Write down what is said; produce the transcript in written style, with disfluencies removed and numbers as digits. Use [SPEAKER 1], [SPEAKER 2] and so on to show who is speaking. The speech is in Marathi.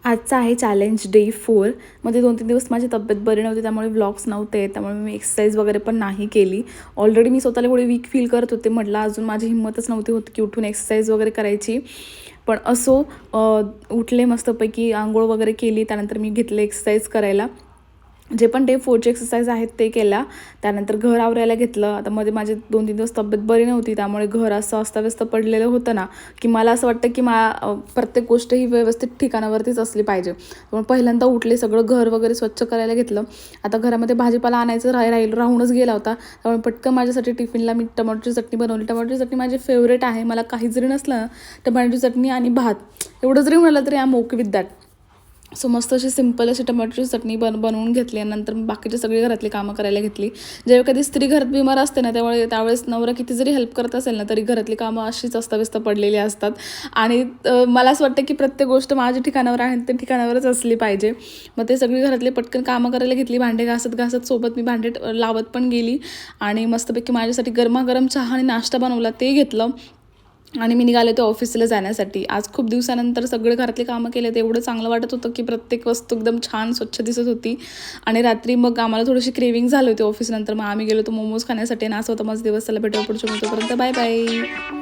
[SPEAKER 1] आजचा आहे चॅलेंज डे 4. मध्ये 2-3 दिवस माझी तब्येत बरी नव्हती, त्यामुळे व्लॉग्स नव्हते. त्यामुळे मी एक्सरसाइज वगैरे पण नाही केली. ऑलरेडी मी स्वतःला थोडी वीक फील करत होते. म्हटलं अजून माझी हिंमतच नव्हती होत की उठून एक्सरसाइज वगैरे करायची. पण असो, उठले मस्तपैकी, अंघोळ वगैरे केली. त्यानंतर मी घेतले एक्सरसाइज करायला. जे पण डे 4चे एक्सरसाइज आहेत ते केल्या. त्यानंतर घर आवरायला घेतलं. आता मध्ये माझे 2-3 दिवस तब्येत बरी नव्हती, त्यामुळे घर असं अस्ताव्यस्त पडलेलं होतं ना, की मला असं वाटतं की प्रत्येक गोष्ट ही व्यवस्थित ठिकाणावरतीच असली पाहिजे. पण पहिल्यांदा उठले, सगळं घर वगैरे स्वच्छ करायला घेतलं. आता घरामध्ये भाजीपाला आणायचं राहूनच गेला होता. त्यामुळे पटकन माझ्यासाठी टिफिनला मी टमाटोची चटणी बनवली. टमाटोची चटणी माझी फेवरेट आहे. मला काही जरी नसलं ना, टमाटोची चटणी आणि भात एवढं जरी मिळालं तरी I am okay with that. So मस्त अशी सिंपल अशी टमाटोची चटणी बनवून घेतली आणि नंतर बाकीची सगळी घरातली कामं करायला घेतली. जेव्हा कधी स्त्री घरात बिमार असते ना, त्यावेळेस नवरा किती जरी हेल्प करत असेल ना, तरी घरातली कामं अशीच अस्ताव्यस्त पडलेली असतात. आणि मला असं वाटतं की प्रत्येक गोष्ट माझ्या ठिकाणावर आहे ते ठिकाणावरच असली पाहिजे. मग ते सगळी घरातली पटकन कामं करायला घेतली. भांडे घासत सोबत मी भांडे लावत पण गेली आणि मस्तपैकी माझ्यासाठी गरमागरम चहा आणि नाश्ता बनवला, ते घेतलं आणि मी निघाले होते ऑफिसला जाण्यासाठी. आज खूप दिवसानंतर सगळे घरातले कामं केले, तर एवढं चांगलं वाटत होतं की प्रत्येक वस्तू एकदम छान स्वच्छ दिसत होती. आणि रात्री मग आम्हाला थोडीशी क्रेविंग झाली होती ऑफिसनंतर. मग आम्ही गेलो होतो मोमोज खाण्यासाठी आणि असं होतं माझा दिवस. चला भेटू पुढच्या, तोपर्यंत बाय बाय.